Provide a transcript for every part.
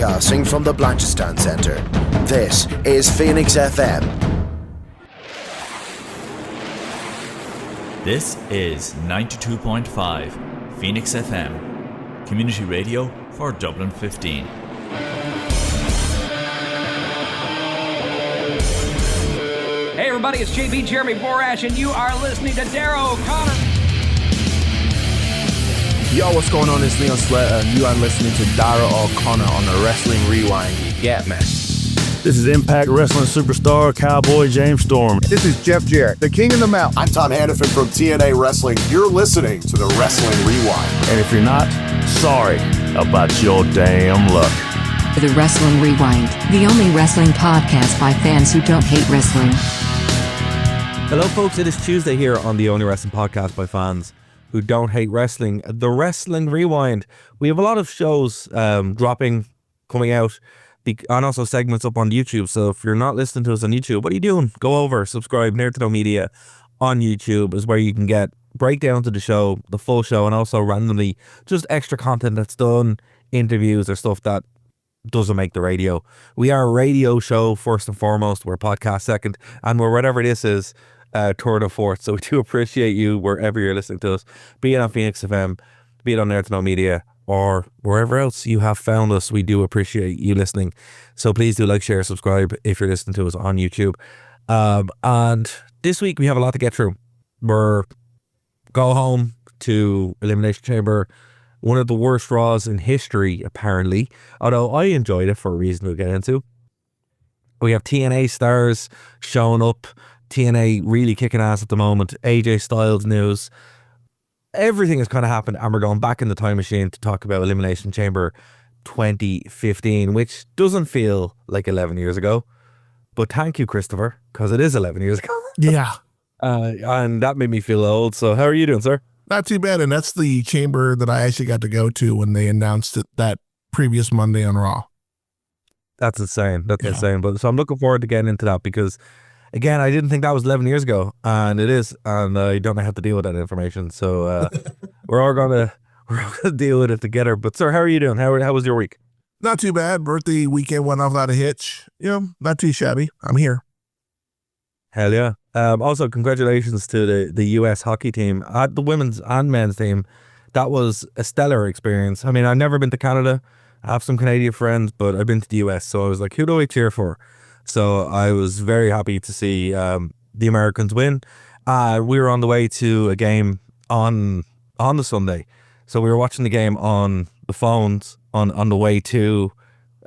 Broadcasting from the Blanchardstown Centre, this is Phoenix FM. This is 92.5 Phoenix FM, community radio for Dublin 15. Hey everybody, it's JB Jeremy Borash, and you are listening to Darrow O'Connor. Yo, what's going on? It's Leon Slater, and you are listening to Darrow O'Connor on the Wrestling Rewind. You get me? This is Impact Wrestling superstar Cowboy James Storm. This is Jeff Jarrett, the King of the Mountain. I'm Tom Hannafin from TNA Wrestling. You're listening to the Wrestling Rewind. And if you're not, sorry about your damn luck. The Wrestling Rewind, the only wrestling podcast by fans who don't hate wrestling. Hello, folks. It is Tuesday here on the only wrestling podcast by fans who don't hate wrestling, the Wrestling Rewind. We have a lot of shows dropping, coming out, and also segments up on YouTube. So if you're not listening to us on YouTube, what are you doing? Go over, subscribe. Nerd to Know Media on YouTube is where you can get breakdowns of the show, the full show, and also randomly just extra content that's done, interviews or stuff that doesn't make the radio. We are a radio show first and foremost. We're a podcast second, and we're whatever this is, third or fourth. So we do appreciate you wherever you're listening to us, be it on Phoenix FM, be it on Nerd to Know Media, or wherever else you have found us. We do appreciate you listening. So please do like, share, subscribe if you're listening to us on YouTube. And this week we have a lot to get through. We're go home to Elimination Chamber, one of the worst Raws in history, apparently. Although I enjoyed it for a reason we'll get into. We have TNA stars showing up. TNA really kicking ass at the moment. AJ Styles news. Everything has kind of happened, and we're going back in the time machine to talk about Elimination Chamber 2015, which doesn't feel like 11 years ago. But thank you, Christopher, because it is 11 years ago. Yeah. And that made me feel old. So how are you doing, sir? Not too bad. And that's the chamber that I actually got to go to when they announced it that previous Monday on Raw. That's insane. That's insane. But so I'm looking forward to getting into that because, again, I didn't think that was 11 years ago, and it is, and I don't have to deal with that information. So we're all gonna deal with it together. But sir, how are you doing? How was your week? Not too bad. Birthday weekend went off without a hitch. Not too shabby. I'm here. Hell yeah. Also, congratulations to the US hockey team, the women's and men's team. That was a stellar experience. I mean, I've never been to Canada. I have some Canadian friends, but I've been to the US, so I was like, who do I cheer for? So I was very happy to see the Americans win. We were on the way to a game on the Sunday. So we were watching the game on the phones on the way to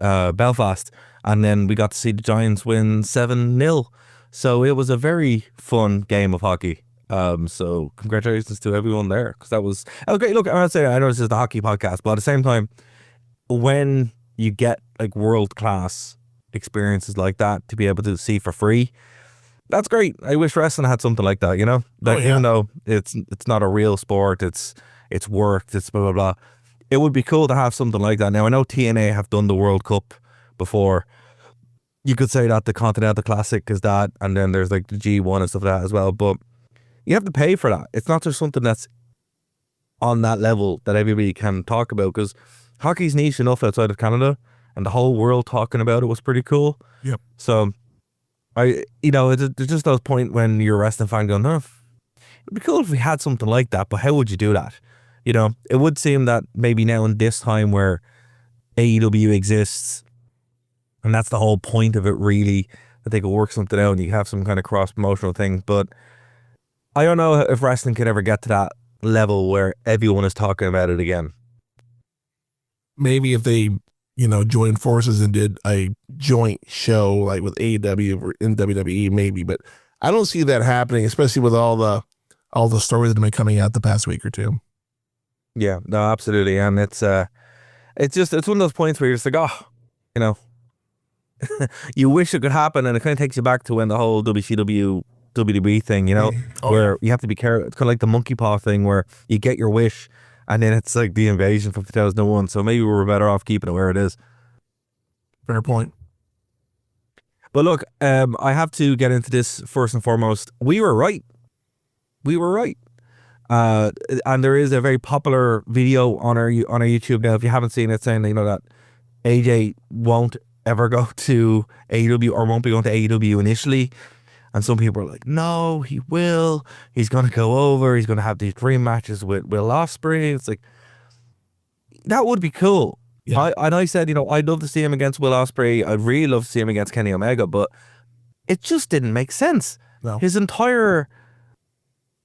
Belfast. And then we got to see the Giants win 7-0. So it was a very fun game of hockey. So congratulations to everyone there, because that was great. Look, I'm not saying, I know this is the hockey podcast, but at the same time, when you get like world-class experiences like that to be able to see for free, that's great. I wish wrestling had something like that, even though it's not a real sport, it's worked, it's blah blah blah. It would be cool to have something like that. Now I know TNA have done the World Cup before. You could say that the Continental Classic is that, and then there's like the G1 and stuff like that as well, but you have to pay for that. It's not just something that's on that level that everybody can talk about, because hockey's niche enough outside of Canada, and the whole world talking about it was pretty cool. Yep. So, there's just those points when you're a wrestling fan going, it'd be cool if we had something like that, but how would you do that? It would seem that maybe now in this time where AEW exists, and that's the whole point of it really, that they could work something out and you have some kind of cross-promotional thing. But I don't know if wrestling could ever get to that level where everyone is talking about it again. Maybe if they joined forces and did a joint show like with AEW and WWE, maybe, but I don't see that happening, especially with all the stories that have been coming out the past week or two. Yeah, no, absolutely. And it's one of those points where you're just like, you wish it could happen, and it kind of takes you back to when the whole WCW WWE thing, where you have to be careful. It's kind of like the monkey paw thing where you get your wish, and then it's like the invasion from 2001. So maybe we're better off keeping it where it is. Fair point. But look, I have to get into this first and foremost. We were right. And there is a very popular video on our YouTube now, if you haven't seen it, saying that AJ won't ever go to AEW or won't be going to AEW initially. And some people are like, no, he will. He's going to go over. He's going to have these dream matches with Will Ospreay. It's like, that would be cool. Yeah. I said, I'd love to see him against Will Ospreay. I'd really love to see him against Kenny Omega, but it just didn't make sense. No. His entire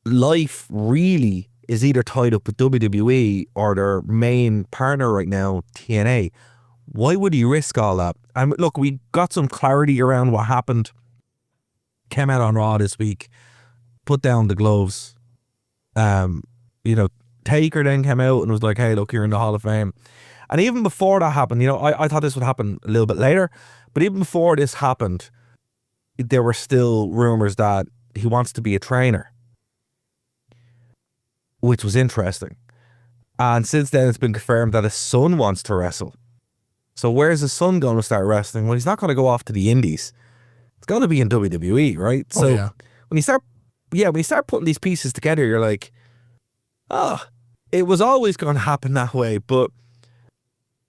life really is either tied up with WWE or their main partner right now, TNA. Why would he risk all that? And look, we got some clarity around what happened. Came out on Raw this week, put down the gloves. Taker then came out and was like, hey, look, you're in the Hall of Fame. And even before that happened, I thought this would happen a little bit later, but even before this happened, there were still rumors that he wants to be a trainer, which was interesting. And since then, it's been confirmed that his son wants to wrestle. So where's his son going to start wrestling? Well, he's not going to go off to the Indies. It's going to be in WWE, right? So when you start putting these pieces together, you're like, it was always going to happen that way. But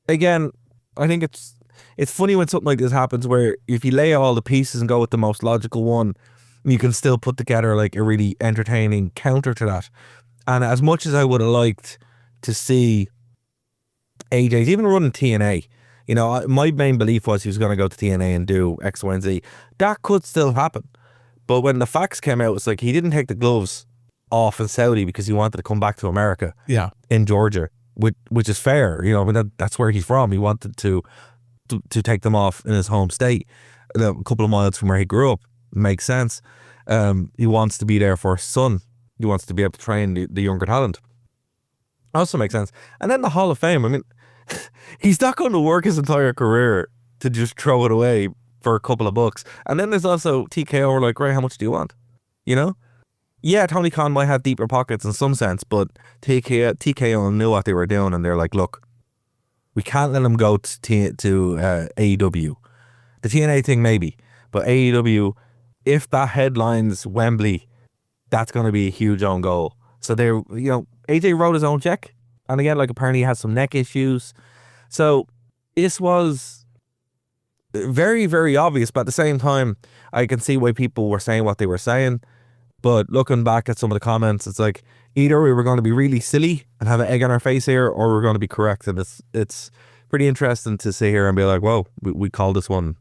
again, I think it's funny when something like this happens, where if you lay all the pieces and go with the most logical one, you can still put together like a really entertaining counter to that. And as much as I would have liked to see AJ's even running TNA, my main belief was he was going to go to TNA and do X, Y, and Z. That could still happen. But when the facts came out, it's like he didn't take the gloves off in Saudi because he wanted to come back to America. Yeah. In Georgia, which is fair. That's where he's from. He wanted to take them off in his home state, a couple of miles from where he grew up. Makes sense. He wants to be there for his son. He wants to be able to train the younger talent. Also makes sense. And then the Hall of Fame. I mean, he's not going to work his entire career to just throw it away for a couple of bucks. And then there's also TKO. We're like, right, how much do you want? Yeah, Tony Khan might have deeper pockets in some sense, but TKO knew what they were doing, and they're like, look, we can't let him go to AEW. The TNA thing maybe, but AEW, if that headlines Wembley, that's going to be a huge own goal. So AJ wrote his own check, and again, like apparently he has some neck issues. So this was very, very obvious, but at the same time, I can see why people were saying what they were saying. But looking back at some of the comments, it's like either we were going to be really silly and have an egg on our face here, or we're going to be correct. And it's pretty interesting to sit here and be like, whoa, we called this one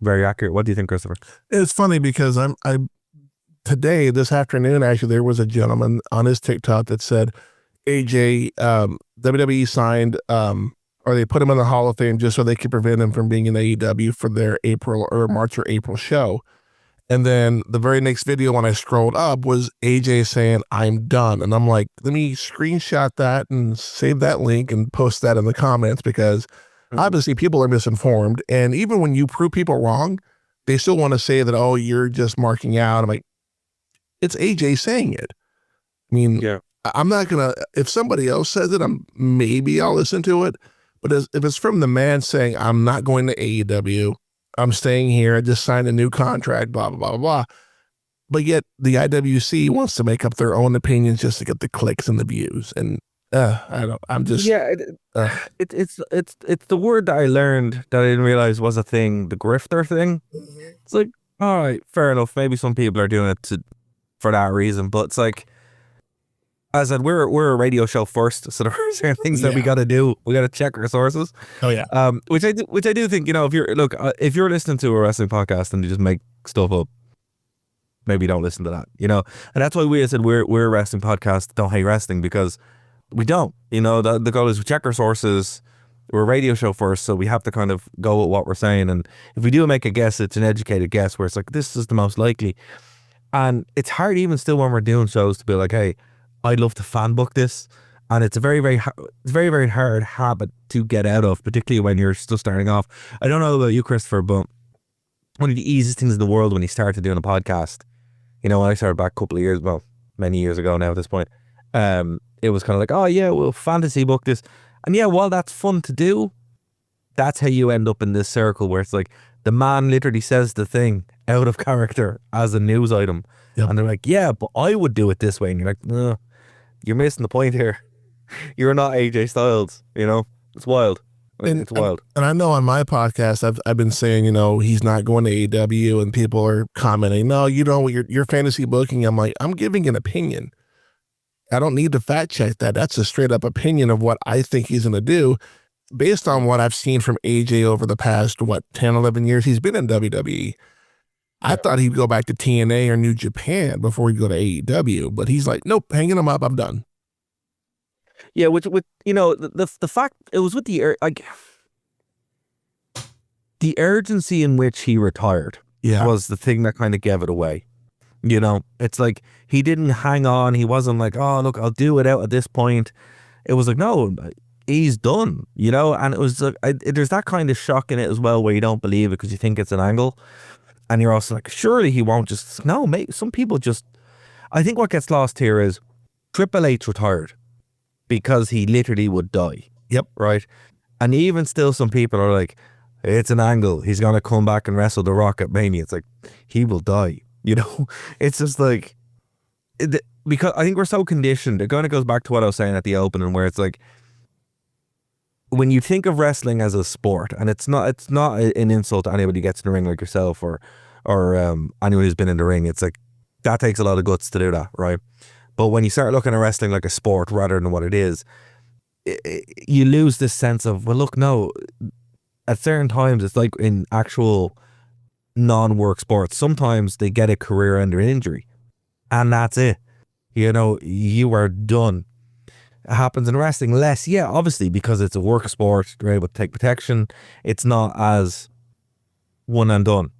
very accurate. What do you think, Christopher? It's funny because today, this afternoon, actually, there was a gentleman on his TikTok that said AJ, WWE signed, or they put him in the Hall of Fame just so they could prevent him from being in AEW for their March or April show. And then the very next video when I scrolled up was AJ saying, I'm done. And I'm like, let me screenshot that and save that link and post that in the comments, because obviously people are misinformed. And even when you prove people wrong, they still want to say that, oh, you're just marking out. I'm like, it's AJ saying it. I mean, yeah. I'm not going to, if somebody else says it, maybe I'll listen to it. But if it's from the man saying, I'm not going to AEW, I'm staying here, I just signed a new contract, blah, blah, blah, blah, blah. But yet the IWC wants to make up their own opinions just to get the clicks and the views. And it's the word that I learned that I didn't realize was a thing, the grifter thing. Mm-hmm. It's like, all right, fair enough. Maybe some people are doing it for that reason, but it's like, as I said, we're a radio show first, so there are certain things that we got to do. We got to check our sources. Oh yeah. Which I do think, if you're listening to a wrestling podcast and you just make stuff up, maybe don't listen to that. And that's why we said we're a wrestling podcast. Don't hate wrestling, because we don't. The goal is we check our sources. We're a radio show first, so we have to kind of go with what we're saying. And if we do make a guess, it's an educated guess where it's like, this is the most likely. And it's hard even still when we're doing shows to be like, hey, I'd love to fan book this, and it's a very, very, very, very hard habit to get out of, particularly when you're still starting off. I don't know about you, Christopher, but one of the easiest things in the world when you started doing a podcast, when I started back a couple of years, many years ago now at this point, it was kind of like, oh yeah, we'll fantasy book this, and yeah, while that's fun to do, that's how you end up in this circle where it's like the man literally says the thing out of character as a news item, and they're like, yeah, but I would do it this way, and you're like, no. You're missing the point here. You're not AJ Styles, it's wild. It's wild. And I know on my podcast, I've been saying, he's not going to AEW, and people are commenting, no, your fantasy booking. I'm like, I'm giving an opinion. I don't need to fact check that. That's a straight up opinion of what I think he's going to do based on what I've seen from AJ over the past, 10, 11 years he's been in WWE. I thought he'd go back to TNA or New Japan before he'd go to AEW, but he's like, nope, hanging him up, I'm done. Yeah, with the fact it was with the urgency in which he retired was the thing that kind of gave it away. It's like he didn't hang on. He wasn't like, oh look, I'll do it out at this point. It was like, no, he's done. And it was like there's that kind of shock in it as well, where you don't believe it because you think it's an angle, and you're also like, surely he won't just mate. Some people just. I think what gets lost here is Triple H retired because he literally would die. Yep. Right. And even still, some people are like, it's an angle. He's going to come back and wrestle The Rock at Mania. It's like, he will die. It's just like, because I think we're so conditioned. It kind of goes back to what I was saying at the opening, where it's like, when you think of wrestling as a sport, and it's not an insult to anybody who gets in the ring like yourself or anyone who's been in the ring. It's like, that takes a lot of guts to do that, right? But when you start looking at wrestling like a sport rather than what it is, you lose this sense of, well, look, no, at certain times, it's like in actual non-work sports, sometimes they get a career-ending injury, and that's it. You are done. It happens in wrestling less, obviously, because it's a work sport, they're able to take protection. It's not as one and done,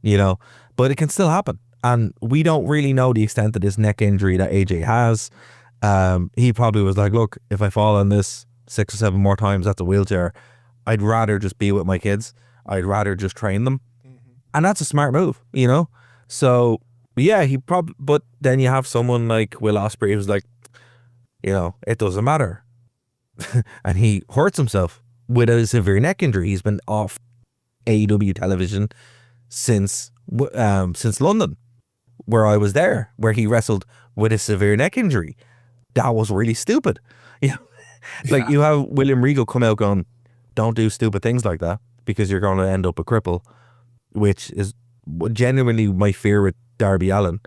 but it can still happen. And we don't really know the extent of this neck injury that AJ has. He probably was like, look, if I fall on this 6 or 7 more times, that's a wheelchair. I'd rather just be with my kids. I'd rather just train them. And that's a smart move, So, yeah, but then you have someone like Will Ospreay who's like, it doesn't matter. And he hurts himself with a severe neck injury. He's been off AEW television since London, where I was there, where he wrestled with a severe neck injury. That was really stupid. Like, you have William Regal come out going, don't do stupid things like that because you're going to end up a cripple, which is genuinely my fear with Darby Allin.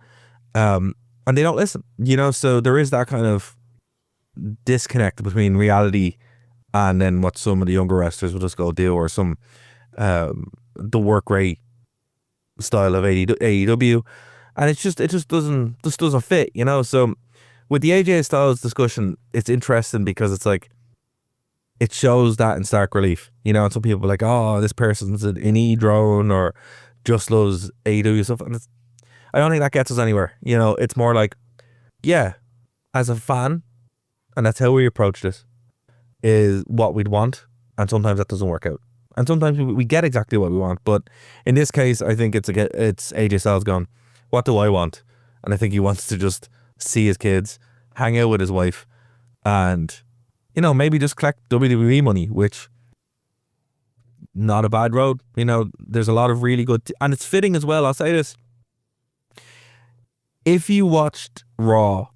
And they don't listen, so there is that kind of disconnect between reality and then what some of the younger wrestlers will just go do, or some the work rate style of AEW, and it just doesn't fit, So with the AJ Styles discussion, it's interesting because it's like, it shows that in stark relief, and some people are like, oh, this person's an e-drone or just loves AEW stuff, and I don't think that gets us anywhere. It's more like, yeah, as a fan, and that's how we approach this, is what we'd want, and sometimes that doesn't work out. And sometimes we get exactly what we want, but in this case, I think it's AJ Styles going, what do I want? And I think he wants to just see his kids, hang out with his wife, and, maybe just collect WWE money, which, not a bad road. There's a lot of really good, and it's fitting as well. I'll say this. If you watched Raw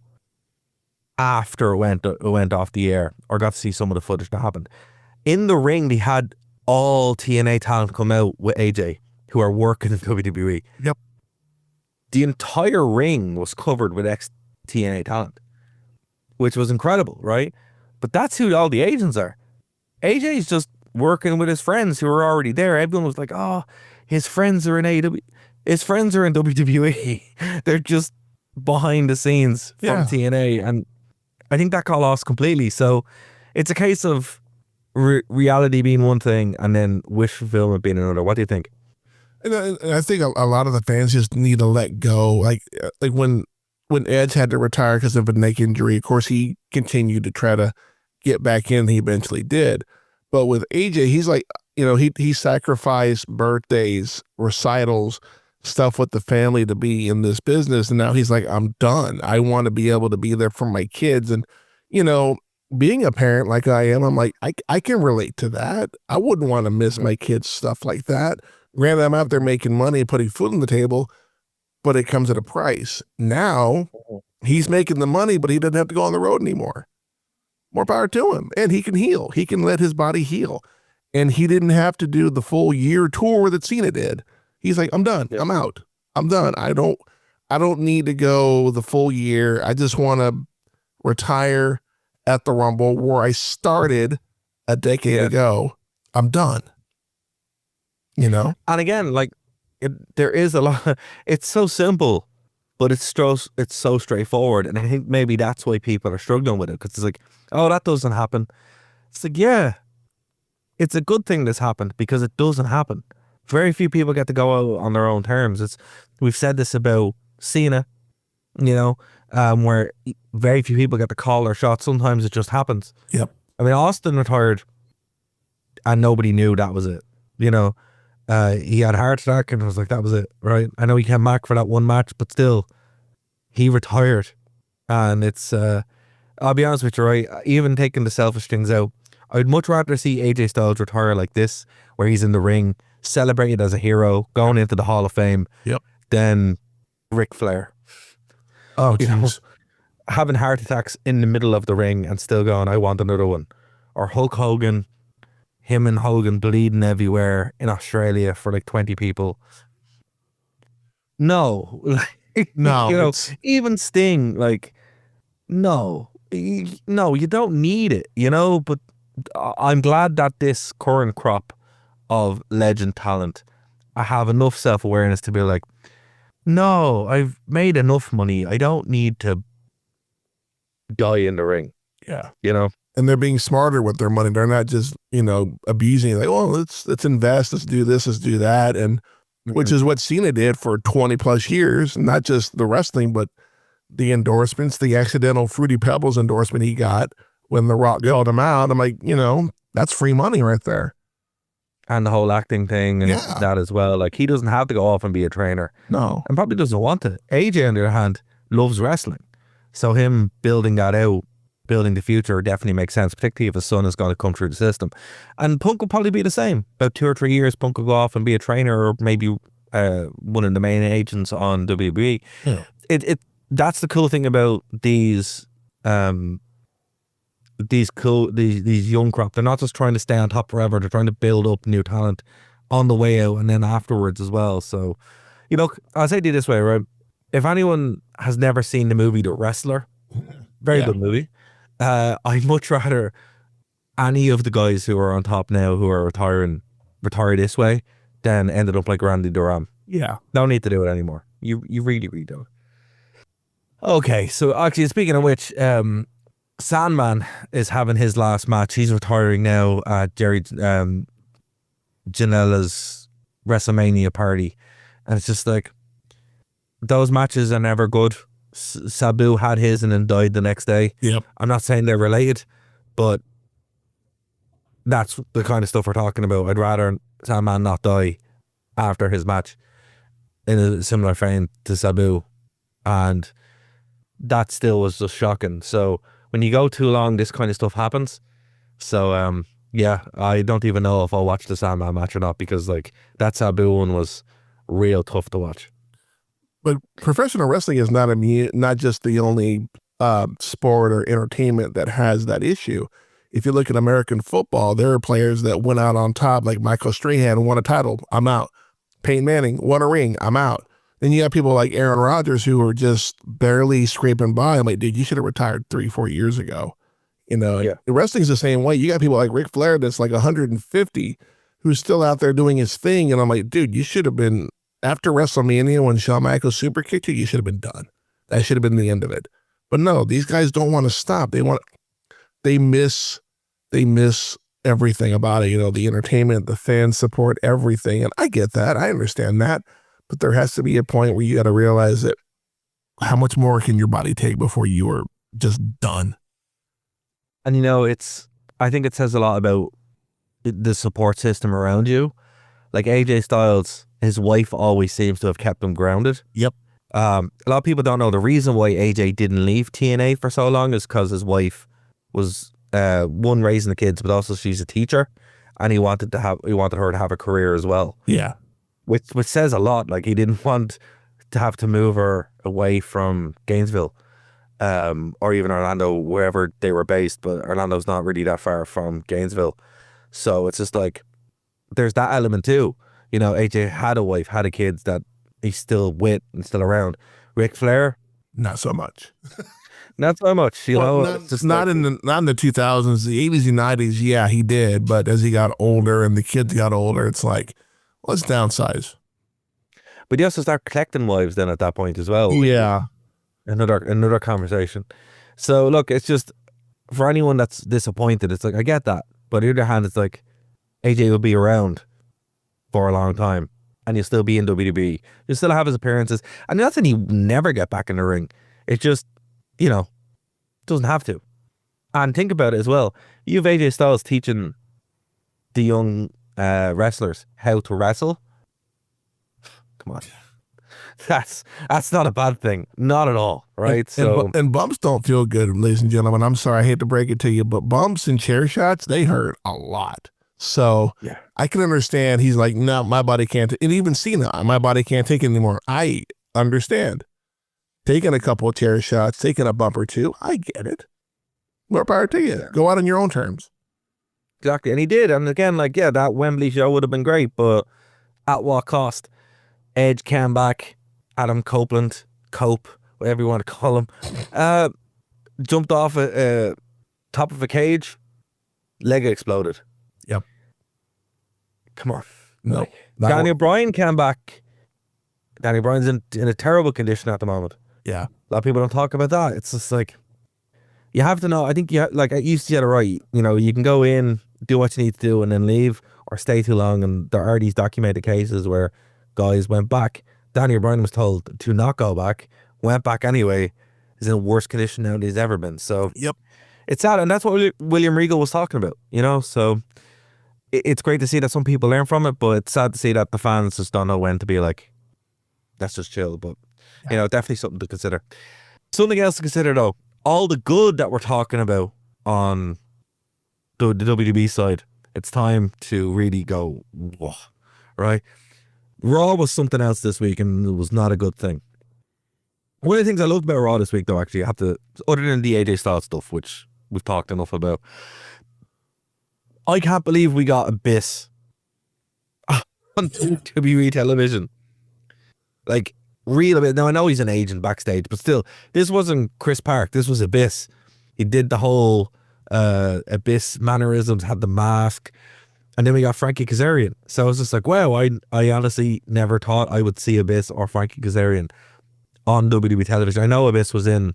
after it went off the air, or got to see some of the footage that happened, in the ring, they had all TNA talent come out with AJ who are working in WWE. Yep. The entire ring was covered with ex-TNA talent, which was incredible, right? But that's who all the agents are. AJ's just working with his friends who are already there. Everyone was like, oh, his friends are in AEW. His friends are in WWE. They're just behind the scenes from TNA. And I think that got lost completely. So it's a case of reality being one thing and then wish fulfillment being another. What do you think? And I think a lot of the fans just need to let go. Like when Edge had to retire because of a neck injury, of course, he continued to try to get back in. He eventually did. But with AJ, he's like, he sacrificed birthdays, recitals, stuff with the family to be in this business. And now he's like, I'm done. I want to be able to be there for my kids. And, being a parent like I am, I'm like, I can relate to that. I wouldn't want to miss my kids' stuff like that. Granted, I'm out there making money, putting food on the table, but it comes at a price. Now he's making the money, but he doesn't have to go on the road anymore. More power to him. And he can heal. He can let his body heal. And he didn't have to do the full year tour that Cena did. He's like, I'm done. I'm out. I'm done. I don't need to go the full year. I just want to retire at the Rumble where I started a decade ago. I'm done. You know? And again, like, there is a lot. It's so simple, but it's so straightforward. And I think maybe that's why people are struggling with it, because it's like, oh, that doesn't happen. It's like, yeah, it's a good thing this happened because it doesn't happen. Very few people get to go out on their own terms. We've said this about Cena, you know, where very few people get to call their shots. Sometimes it just happens. Yep. I mean, Austin retired and nobody knew that was it. You know, he had a heart attack and it was like, that was it, right? I know he came back for that one match, but still, he retired. And it's, I'll be honest with you, right? Even taking the selfish things out, I'd much rather see AJ Styles retire like this, where he's in the ring, celebrated as a hero, going into the Hall of Fame, than Ric Flair. Oh, you know, jeez. having heart attacks in the middle of the ring and still going, I want another one. Or Hulk Hogan, him and Hogan bleeding everywhere in Australia for like 20 people. No. No. You know, even Sting, like, no, you don't need it, you know, but I'm glad that this current crop of legend talent, I have enough self-awareness to be like, no, I've made enough money. I don't need to die in the ring. Yeah. You know? And they're being smarter with their money. They're not just, you know, abusing it. Like, oh, let's invest, let's do this, let's do that. And which is what Cena did for 20 plus years, not just the wrestling, but the endorsements, the accidental Fruity Pebbles endorsement he got when The Rock yelled him out. I'm like, you know, that's free money right there. And the whole acting thing and that as well. Like, he doesn't have to go off and be a trainer. No. And probably doesn't want to. AJ, on the other hand, loves wrestling. So him building that out, building the future definitely makes sense, particularly if his son is going to come through the system. And Punk will probably be the same. About 2 or 3 years, Punk will go off and be a trainer, or maybe one of the main agents on WWE. Yeah. That's the cool thing about these young crop. They're not just trying to stay on top forever. They're trying to build up new talent on the way out and then afterwards as well. So, you know, I'll say to you this way, right? If anyone has never seen the movie The Wrestler, very good movie. I'd much rather any of the guys who are on top now who are retire this way than ended up like Randy Durham. Yeah. Don't need to do it anymore. You really, really don't. Okay, so actually, speaking of which, Sandman is having his last match. He's retiring now at Jerry Janela's WrestleMania party. And it's just like, those matches are never good. Sabu had his and then died the next day. Yep. I'm not saying they're related, but that's the kind of stuff we're talking about. I'd rather Sandman not die after his match in a similar vein to Sabu. And that still was just shocking. So when you go too long, this kind of stuff happens. So, yeah, I don't even know if I'll watch the Sandman match or not, because like that Sabu one was real tough to watch. But professional wrestling is not just the only sport or entertainment that has that issue. If you look at American football, there are players that went out on top, like Michael Strahan won a title, I'm out. Peyton Manning won a ring, I'm out. Then you have people like Aaron Rodgers who are just barely scraping by. I'm like, dude, you should have retired 3-4 years ago. You know, the wrestling's the same way. You got people like Ric Flair that's like 150 who's still out there doing his thing. And I'm like, dude, you should have been, after WrestleMania when Shawn Michaels super kicked you should have been done. That should have been the end of it. But no, these guys don't want to stop. They miss everything about it. You know, the entertainment, the fan support, everything. And I get that. I understand that. But there has to be a point where you got to realize that how much more can your body take before you are just done? And, you know, I think it says a lot about the support system around you. Like AJ Styles, his wife always seems to have kept him grounded. Yep. A lot of people don't know the reason why AJ didn't leave TNA for so long is because his wife was one, raising the kids, but also she's a teacher, and he wanted her to have a career as well. Yeah. Which says a lot. Like, he didn't want to have to move her away from Gainesville, or even Orlando, wherever they were based. But Orlando's not really that far from Gainesville, So it's just like, there's that element too. You know, AJ had a wife, had a kids that he's still with and still around. Ric Flair, Not so much. not so much. You know, it's just not like, in the 2000s, the 80s and 90s. Yeah, he did. But as he got older and the kids got older, it's like, let's downsize. But you also start collecting wives then at that point as well. Yeah. Another conversation. So look, it's just for anyone that's disappointed, it's like, I get that. But on the other hand, it's like AJ will be around for a long time and you'll still be in WWE. You'll still have his appearances. And not that he never get back in the ring. It just, you know, doesn't have to. And think about it as well. You have AJ Styles teaching the young wrestlers how to wrestle. Come on. That's not a bad thing. Not at all, right? And bumps don't feel good, ladies and gentlemen. I'm sorry, I hate to break it to you, but bumps and chair shots, they hurt a lot. So yeah. I can understand. He's like, no, my body can't. And even Cena, my body can't take it anymore. I understand. Taking a couple of chair shots, taking a bump or two, I get it. More power to you. Go out on your own terms. Exactly. And he did. And again, like, yeah, that Wembley show would have been great, but at what cost? Edge came back, Adam Copeland, whatever you want to call him, jumped off a top of a cage, leg exploded. Yep. Come on. No. Like, Daniel Bryan came back. Daniel Bryan's in a terrible condition at the moment. Yeah. A lot of people don't talk about that. It's just like, you have to know. I think you said it right. You know, you can go in, do what you need to do, and then leave, or stay too long. And there are these documented cases where guys went back. Daniel Bryan was told to not go back, went back anyway, is in a worse condition now than he's ever been. So yep, it's sad, and that's what William Regal was talking about, you know. So it's great to see that some people learn from it, but it's sad to see that the fans just don't know when to be like, let's just chill. But you know, definitely something to consider. Something else to consider though, all the good that we're talking about on the WWE side, it's time to really go, whoa, right? Raw was something else this week, and it was not a good thing. One of the things I loved about Raw this week, though, actually, I have to, other than the AJ Styles stuff, which we've talked enough about, I can't believe we got Abyss on WWE television. Like, real Abyss. Now, I know he's an agent backstage, but still, this wasn't Chris Park. This was Abyss. He did the whole Abyss mannerisms, had the mask. And then we got Frankie Kazarian. So I was just like, wow, I honestly never thought I would see Abyss or Frankie Kazarian on WWE television. I know Abyss was in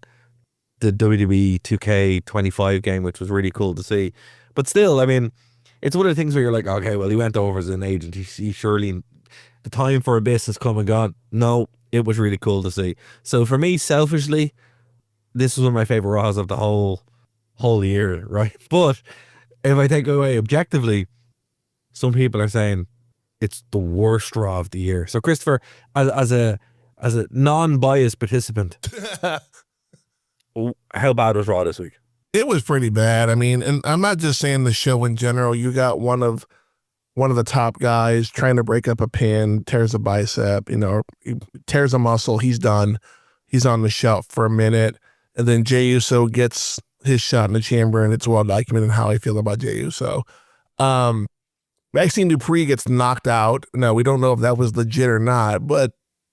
the WWE 2K25 game, which was really cool to see. But still, I mean, it's one of the things where you're like, okay, well, he went over as an agent. He surely, the time for Abyss has come and gone. No, it was really cool to see. So for me, selfishly, this was one of my favorite Raws of the whole year, right? But if I take away objectively, some people are saying it's the worst Raw of the year. So Christopher, as a non-biased participant, how bad was Raw this week? It was pretty bad. I mean, and I'm not just saying the show in general. You got one of the top guys trying to break up a pin, tears a bicep, you know, tears a muscle. He's done. He's on the shelf for a minute. And then Jey Uso gets his shot in the chamber, and it's well documented how I feel about Jey Uso. Maxine Dupree gets knocked out. No, we don't know if that was legit or not, but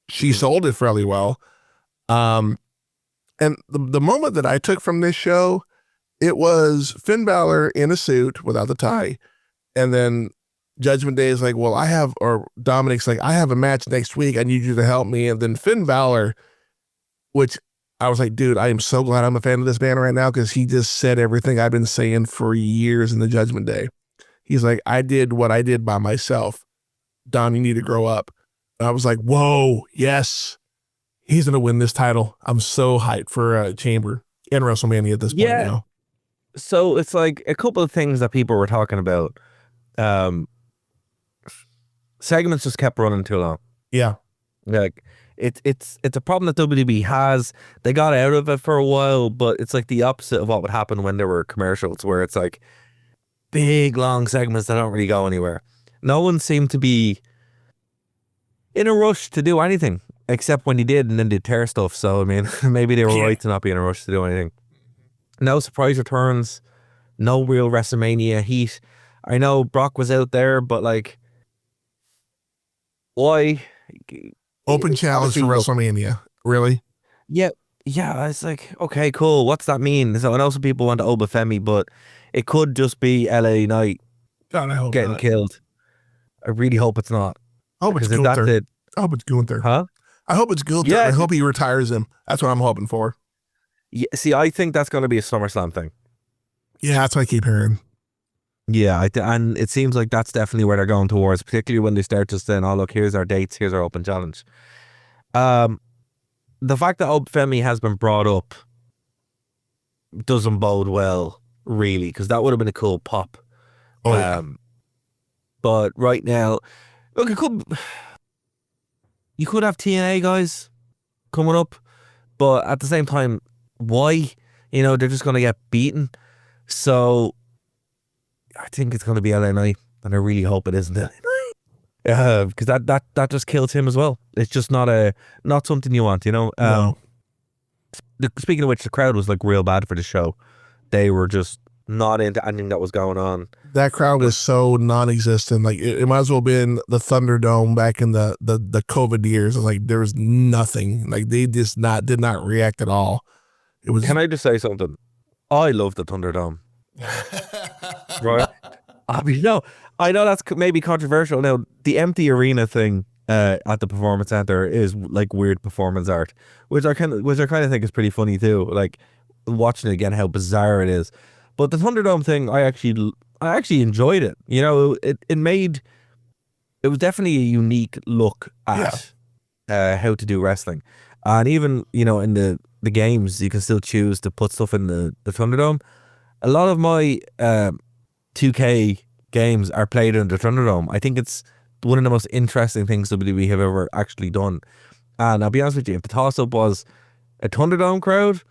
she sold it fairly well. And the moment that I took from this show, it was Finn Balor in a suit without the tie. And then Judgment Day is like, well, Dominic's like, I have a match next week. I need you to help me. And then Finn Balor, which I was like, dude, I am so glad I'm a fan of this man right now, because he just said everything I've been saying for years in the Judgment Day. He's like, I did what I did by myself. Dom, you need to grow up. And I was like, whoa, yes. He's going to win this title. I'm so hyped for Chamber and WrestleMania at this point now. So it's like a couple of things that people were talking about. Segments just kept running too long. Yeah. Like, it's a problem that WWE has. They got out of it for a while, but it's like the opposite of what would happen when there were commercials, where it's like big, long segments that don't really go anywhere. No one seemed to be in a rush to do anything, except when he did, and then they tear stuff. So, I mean, maybe they were right to not be in a rush to do anything. No surprise returns, no real WrestleMania heat. I know Brock was out there, but like, why? Open challenge for WrestleMania. Really? Yeah, it's like, okay, cool. What's that mean? So I know some people want to Obafemi, but it could just be LA Knight God, I hope getting not. killed. I really hope it's not. I hope it's Because if that's Gunther. it, I hope it's Gunther. huh? I hope it's Gunther. Yeah. I hope he retires him. That's what I'm hoping for. Yeah, see, I think that's going to be a SummerSlam thing. Yeah, that's what I keep hearing. Yeah, and it seems like that's definitely where they're going towards, particularly when they start just saying, oh, look, here's our dates, here's our open challenge. The fact that Obafemi has been brought up doesn't bode well, really, because that would have been a cool pop. Oh, yeah. But right now, look, you could have TNA guys coming up, but at the same time, why? You know, they're just going to get beaten. So I think it's going to be LA Knight, and I really hope it isn't LA Knight. Because that just kills him as well. It's just not something you want, you know. No. Speaking of which, the crowd was like real bad for the show. They were just not into anything that was going on. That crowd was so non-existent. Like it might as well have been the Thunderdome back in the COVID years. It's like there was nothing. Like they just did not react at all. It was. Can I just say something? I love the Thunderdome. Right? I mean, no, I know that's maybe controversial. Now, the empty arena thing at the Performance Center is like weird performance art, which I kind of think is pretty funny too. Like watching it again, how bizarre it is. But the Thunderdome thing, I actually enjoyed it. You know, it was definitely a unique look at how to do wrestling, and even, you know, in the games you can still choose to put stuff in the Thunderdome. A lot of my 2K games are played in the Thunderdome. I think it's one of the most interesting things WWE have ever actually done. And I'll be honest with you, if the toss-up was a Thunderdome crowd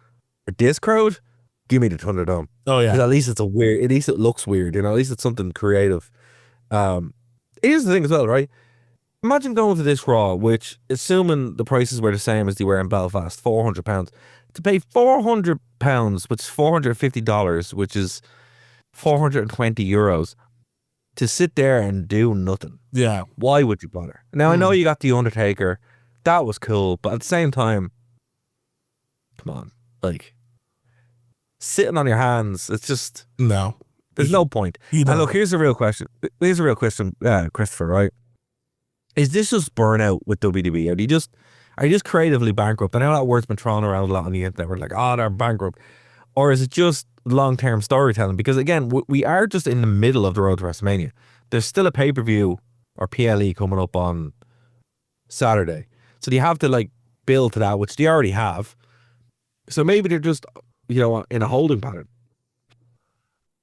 or this crowd, give me the Thunderdome. Oh yeah. 'Cause at least at least it looks weird, you know, at least it's something creative. Here's the thing as well, right? Imagine going to this Raw, which, assuming the prices were the same as they were in Belfast, £400, to pay £400, which is $450, which is 420 euros, to sit there and do nothing. Yeah. Why would you bother? Now, I know you got The Undertaker. That was cool, but at the same time, come on, like, sitting on your hands, it's just, No. there's no point. You And don't. look, here's a real question, Christopher, right? Is this just burnout with WWE? Are you just creatively bankrupt? I know that word's been thrown around a lot on the internet. We're like, oh, they're bankrupt. Or is it just long-term storytelling? Because again, we are just in the middle of the road to WrestleMania. There's still a pay-per-view or PLE coming up on Saturday. So you have to like build to that, which they already have. So maybe they're just, you know, in a holding pattern.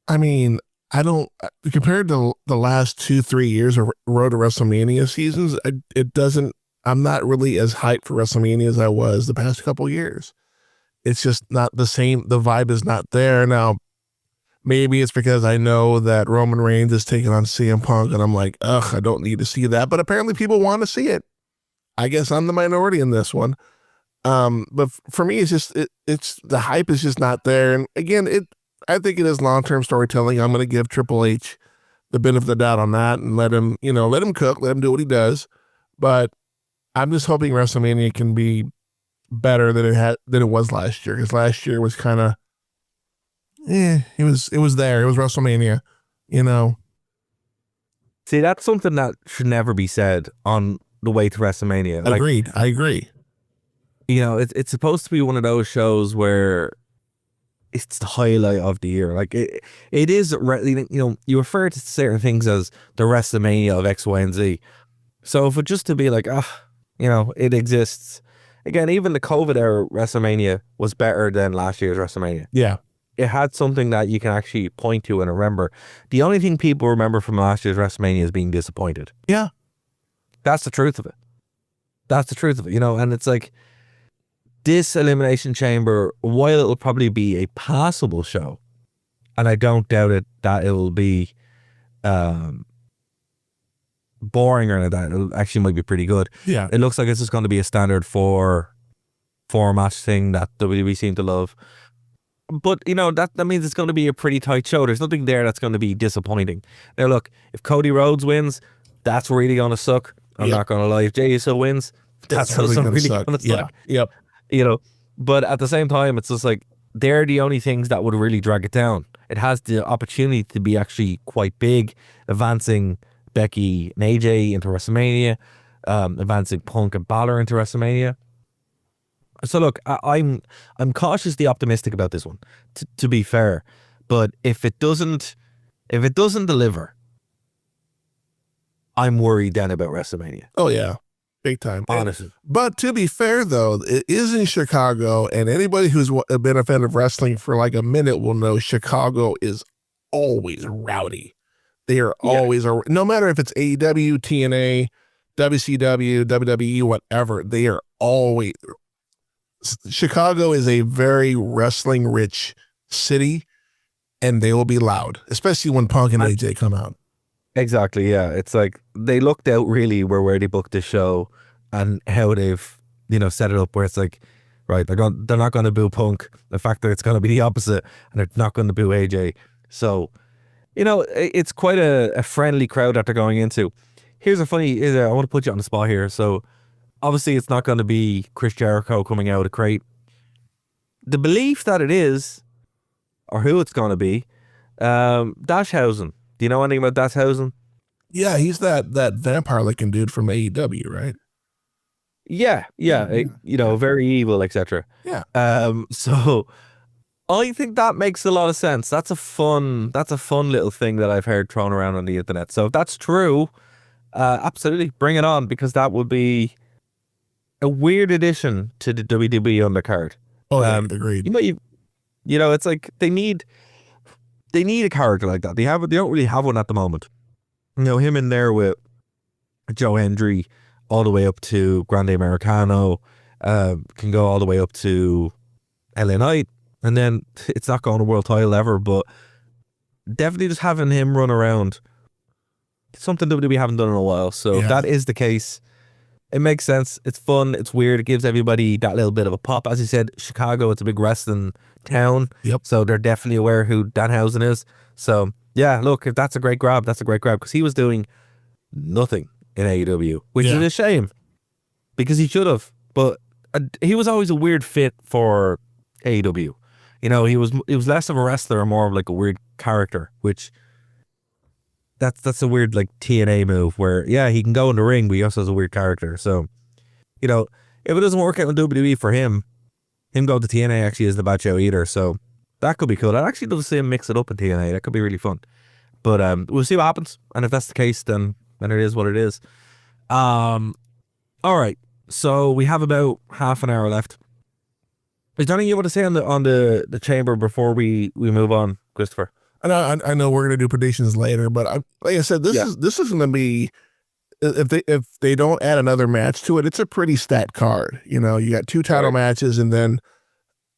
I mean, I don't, compared to the last 2-3 years of Road to WrestleMania seasons, I'm not really as hyped for WrestleMania as I was the past couple years. It's just not the same. The vibe is not there. Now, maybe it's because I know that Roman Reigns is taking on CM Punk and I'm like, ugh, I don't need to see that. But apparently people want to see it. I guess I'm the minority in this one. But for me, it's just, it's the hype is just not there. And again, I think it is long-term storytelling. I'm going to give Triple H the benefit of the doubt on that and let him cook, let him do what he does. But I'm just hoping WrestleMania can be better than it was last year. Because last year was kind of, it was there. It was WrestleMania, you know. See, that's something that should never be said on the way to WrestleMania. Like, Agreed. I agree. you know, it's supposed to be one of those shows where it's the highlight of the year. Like it is, you know, you refer to certain things as the WrestleMania of X, Y, and Z. So for just to be like, you know, it exists. Again, even the COVID era WrestleMania was better than last year's WrestleMania. Yeah. It had something that you can actually point to and remember. The only thing people remember from last year's WrestleMania is being disappointed. Yeah. That's the truth of it. That's the truth of it, you know, and it's like, this Elimination Chamber, while it'll probably be a passable show, and I don't doubt it that it will be boring or anything like that, it actually might be pretty good. Yeah. It looks like it's just going to be a standard four match thing that WWE seem to love. but you know, that means it's going to be a pretty tight show. There's nothing there that's going to be disappointing. Now look, if Cody Rhodes wins, that's really going to suck. I'm not going to lie. If Jey Uso wins, that's also really going to suck. Yeah. Yep. You know, but at the same time, it's just like, they're the only things that would really drag it down. It has the opportunity to be actually quite big, advancing Becky and AJ into WrestleMania, advancing Punk and Balor into WrestleMania. So look, I'm cautiously optimistic about this one, to be fair. But if it doesn't deliver, I'm worried then about WrestleMania. Oh yeah, big time, honestly. But to be fair though, it is in Chicago, and anybody who's been a fan of wrestling for like a minute will know Chicago is always rowdy. They are always, no matter if it's AEW, TNA, WCW, WWE, whatever, they are always. Chicago is a very wrestling rich city, and they will be loud, especially when Punk and AJ come out. Exactly, yeah. It's like they looked out really where they booked the show and how they've, you know, set it up where it's like, right, they're not going to boo Punk. The fact that it's going to be the opposite, and they're not going to boo AJ. So, you know, it's quite a friendly crowd that they're going into. Here's a funny, I want to put you on the spot here. So, obviously, it's not going to be Chris Jericho coming out of crate. The belief that it is, or who it's going to be, Dashhausen. Do you know anything about Dashhausen? Yeah, he's that vampire-looking dude from AEW, right? Yeah. You know, very evil, etc. Yeah. So I think that makes a lot of sense. That's a fun little thing that I've heard thrown around on the internet. So if that's true, absolutely bring it on, because that would be a weird addition to the WWE undercard. Oh, yeah, agreed. You know, it's like they need a character like that. They don't really have one at the moment. You know, him in there with Joe Hendry all the way up to Grande Americano, can go all the way up to LA Knight, and then it's not going to world title ever, but definitely just having him run around, something that we haven't done in a while. So if that is the case, it makes sense. It's fun. It's weird. It gives everybody that little bit of a pop. As you said, Chicago, it's a big wrestling town. Yep. So they're definitely aware who Danhausen is. So yeah, look, if that's a great grab, that's a great grab, because he was doing nothing in AEW, which is a shame, because he should have. But he was always a weird fit for AEW. You know, he was less of a wrestler and more of like a weird character, which that's a weird like TNA move where, yeah, he can go in the ring, but he also has a weird character. So, you know, if it doesn't work out in WWE for him going to TNA actually isn't a bad show either. So that could be cool. I'd actually love to see him mix it up in TNA. That could be really fun. But we'll see what happens. And if that's the case, then it is what it is. All right. So we have about half an hour left. Is there anything you want to say on the chamber before we move on, Christopher? I know we're gonna do predictions later, but like I said, this is gonna be, if they don't add another match to it, it's a pretty stat card. You know, you got 2 title matches, and then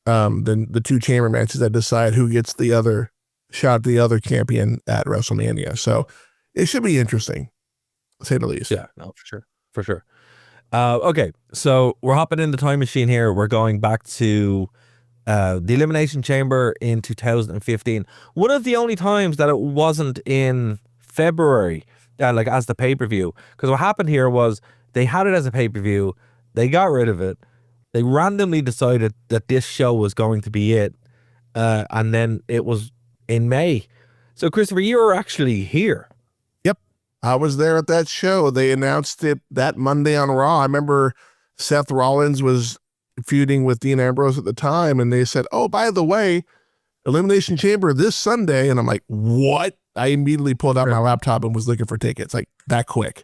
the 2 chamber matches that decide who gets the other shot, the other champion at WrestleMania. So it should be interesting, to say the least. Yeah, no, for sure. Okay, so we're hopping in the time machine here. We're going back to the Elimination Chamber in 2015. One of the only times that it wasn't in February, like as the pay-per-view. Because what happened here was they had it as a pay-per-view, they got rid of it, they randomly decided that this show was going to be it, and then it was in May. So Christopher, you were actually here. Yep, I was there at that show. They announced it that Monday on Raw. I remember Seth Rollins was feuding with Dean Ambrose at the time, and they said, oh, by the way, Elimination Chamber this Sunday. And I'm like, what? I immediately pulled out my laptop and was looking for tickets, like that quick.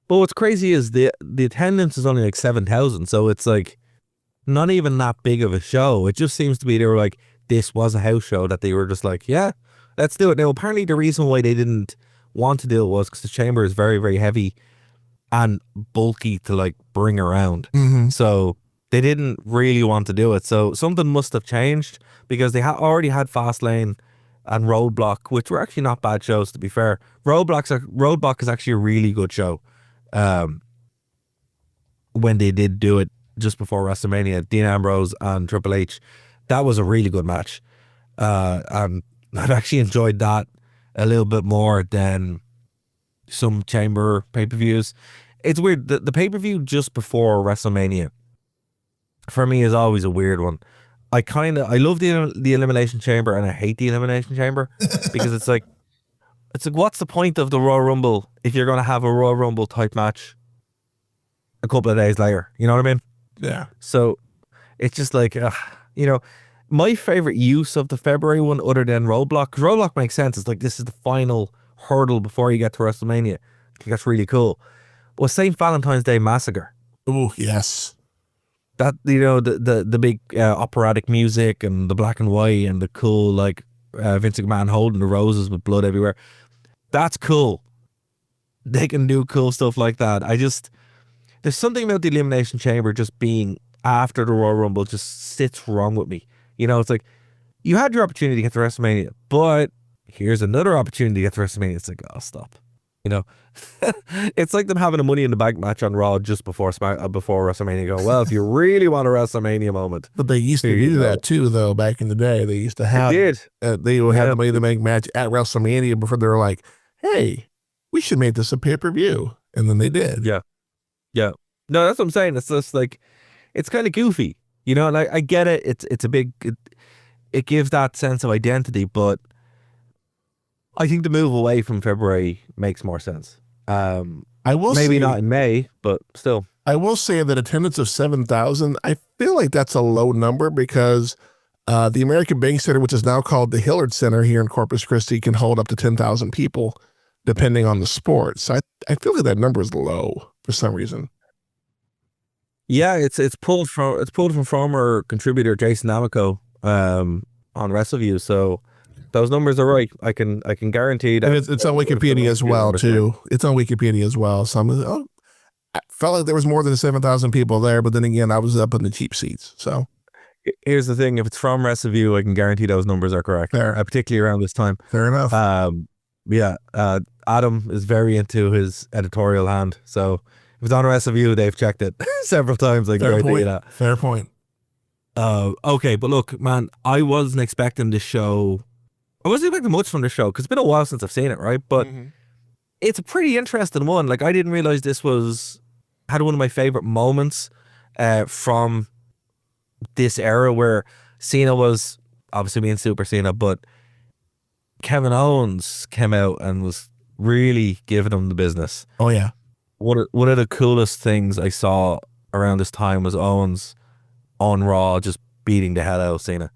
But what's crazy is the attendance is only like 7,000, so it's like not even that big of a show. It just seems to be they were like, this was a house show that they were just like, yeah, let's do it. Now apparently the reason why they didn't want to do it was because the chamber is very, very heavy and bulky to like bring around. Mm-hmm. So they didn't really want to do it. So something must have changed, because they already had Fastlane and Roadblock, which were actually not bad shows, to be fair. Roadblock is actually a really good show. When they did do it just before WrestleMania, Dean Ambrose and Triple H, That was a really good match. And I've actually enjoyed that a little bit more than some Chamber pay-per-views. It's weird. The pay-per-view just before WrestleMania, for me, is always a weird one. I love the Elimination Chamber and I hate the Elimination Chamber because it's like, what's the point of the Royal Rumble if you're going to have a Royal Rumble type match a couple of days later? You know what I mean? Yeah. So it's just like, my favorite use of the February one, other than Roadblock, because Roadblock makes sense. It's like, this is the final hurdle before you get to WrestleMania. I think that's really cool. Was St. Valentine's Day Massacre. Oh, yes. That, the big operatic music and the black and white and the cool, like, Vince McMahon holding the roses with blood everywhere. That's cool. They can do cool stuff like that. There's something about the Elimination Chamber just being after the Royal Rumble just sits wrong with me. It's like, you had your opportunity to get to WrestleMania, but here's another opportunity to get to WrestleMania. It's like, oh, stop. It's like them having a Money in the Bank match on Raw just before WrestleMania. Go, well, if you really want a WrestleMania moment. But they used to do that too, though, back in the day. They used to have they would have the Money in the Bank match at WrestleMania before they were like, hey, we should make this a pay-per-view. And then they did. Yeah. Yeah. No, that's what I'm saying. It's just like, it's kind of goofy, and I get it. It's a big, it gives that sense of identity, but I think the move away from February makes more sense. I will maybe not in May, but still. I will say that attendance of 7,000, I feel like that's a low number because the American Bank Center, which is now called the Hillard Center here in Corpus Christi, can hold up to 10,000 people depending on the sport. So I feel like that number is low for some reason. Yeah, it's pulled from former contributor Jason Amico on WrestleView, so those numbers are right. I can guarantee that. And it's on Wikipedia as well too. It's on Wikipedia as well. So I felt like there was more than 7,000 people there, but then again, I was up in the cheap seats. So here's the thing: if it's from WrestleView, I can guarantee those numbers are correct. Fair. Particularly around this time. Fair enough. Adam is very into his editorial hand, so if it's on WrestleView, they've checked it several times. I can guarantee you that. Fair point. Okay, but look, man, I wasn't expecting this show. I wasn't expecting much from this show because it's been a while since I've seen it, right? But it's a pretty interesting one. Like, I didn't realize this had one of my favorite moments from this era where Cena was obviously being Super Cena, but Kevin Owens came out and was really giving him the business. Oh, yeah. One of the coolest things I saw around this time was Owens on Raw just beating the hell out of Cena.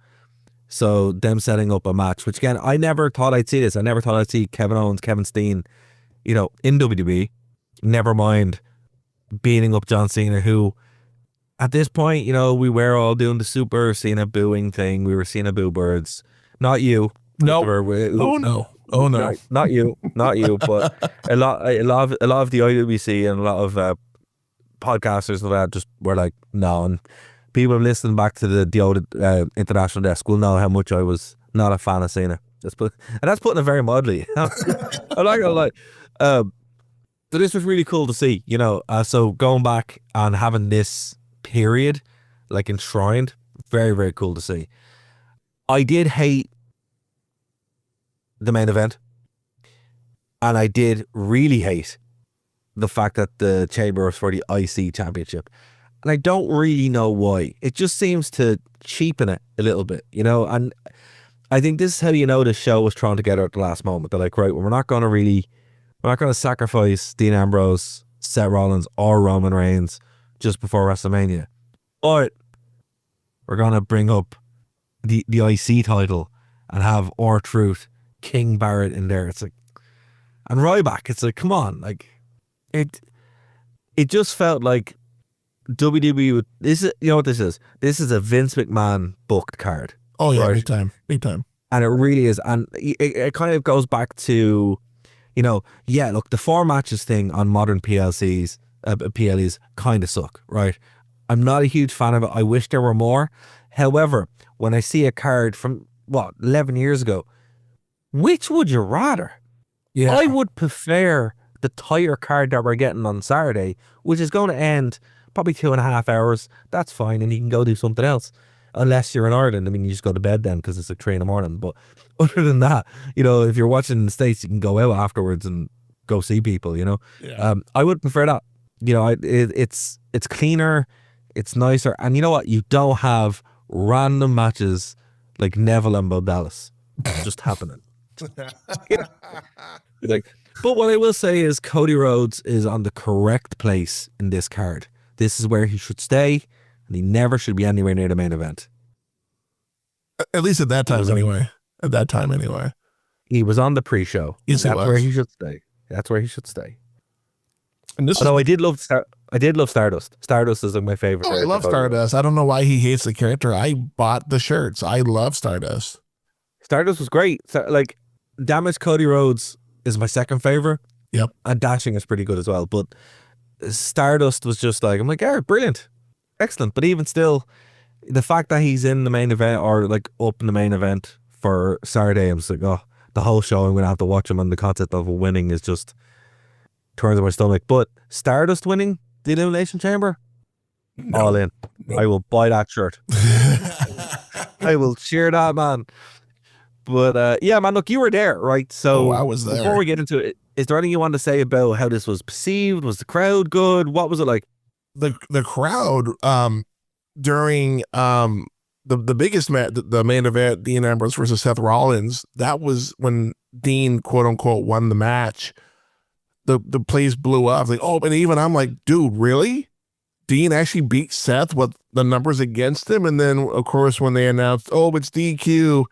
So them setting up a match, which again, I never thought I'd see this. I never thought I'd see Kevin Owens, Kevin Steen, in WWE. Never mind beating up John Cena, who at this point, we were all doing the Super Cena booing thing. We were Cena boo birds. Not you. No. Oh no. Not you. But a lot of the IWC and a lot of podcasters and that just were like, no. And people listening back to the old international desk will know how much I was not a fan of Cena. And that's putting it very mildly. I'm not gonna lie. So this was really cool to see, so going back and having this period like enshrined, very, very cool to see. I did hate the main event, and I did really hate the fact that the Chamber was for the IC Championship, and I don't really know why. It just seems to cheapen it a little bit, and I think this is how the show was thrown together at the last moment. They're like, right, well, we're not going to sacrifice Dean Ambrose, Seth Rollins, or Roman Reigns just before WrestleMania, but we're going to bring up the IC title and have R-Truth, King Barrett in there. It's like, and Ryback, it's like, come on, like it just felt like WWE would, this is, what this is? This is a Vince McMahon booked card. Oh yeah, right? big time. And it really is. And it kind of goes back to, look, the 4 matches thing on modern PLEs kind of suck, right? I'm not a huge fan of it. I wish there were more. However, when I see a card from 11 years ago, which would you rather? Yeah, I would prefer the tire card that we're getting on Saturday, which is going to end probably 2.5 hours. That's fine, and you can go do something else. unless you're in Ireland. I mean, you just go to bed then because it's like 3 a.m. But other than that, you know, if you're watching in the States, you can go out afterwards and go see people, you know. Yeah. I would prefer that. You know, it's cleaner, it's nicer, and you know what? You don't have random matches like Neville and Bo Dallas just happening. Like, but what I will say is Cody Rhodes is on the correct place in this card. This is where he should stay, and he never should be anywhere near the main event. At least at that time, anyway. At that time, anyway. He was on the pre-show. Yes, That's he was. where he should stay. That's where he should stay. And this Although I did love Stardust. Stardust is like my favorite. I love Stardust. I don't know why he hates the character. I bought the shirts. I love Stardust. Stardust was great. Like, Damaged Cody Rhodes is my second favorite. Yep. And Dashing is pretty good as well. But Stardust was just like, I'm like, yeah, brilliant. Excellent. But even still, the fact that he's in the main event or like up in the main event for Saturday, I'm just like, oh, the whole show, I'm going to have to watch him, and the concept of winning is just turns in my stomach. But Stardust winning the Elimination Chamber, all in. I will buy that shirt. I will cheer that, man. But yeah, man, look, you were there, right? So I was there. Before we get into it, is there anything you want to say about how this was perceived? Was the crowd good? What was it like? The crowd during the biggest match, the main event, Dean Ambrose versus Seth Rollins, that was when Dean, quote unquote, won the match. The place blew up. Like, oh, and even I'm like, dude, really? Dean actually beat Seth with the numbers against him? And then, of course, when they announced, oh, it's DQ,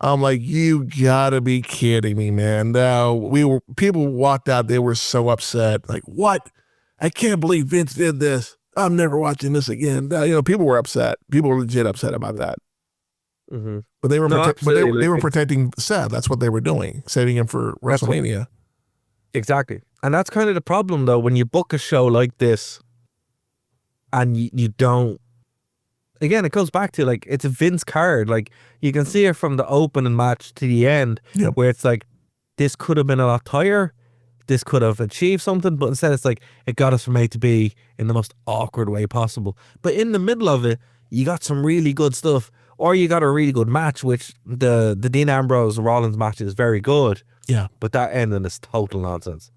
I'm like, you gotta be kidding me, man. Now, people walked out, they were so upset. Like, what? I can't believe Vince did this. I'm never watching this again. Now, you know, people were upset. People were legit upset about that. Mm-hmm. But they were they were protecting Seth. That's what they were doing, saving him for WrestleMania. Exactly. And that's kind of the problem, though, when you book a show like this and you don't, again, it goes back to, like, it's a Vince card. Like, you can see it from the opening match to the end, where it's like, this could have been a lot higher. This could have achieved something, but instead it's like, it got us from A to B in the most awkward way possible. But in the middle of it, you got some really good stuff, or you got a really good match, which the Dean Ambrose Rollins match is very good. Yeah. But that ending is total nonsense.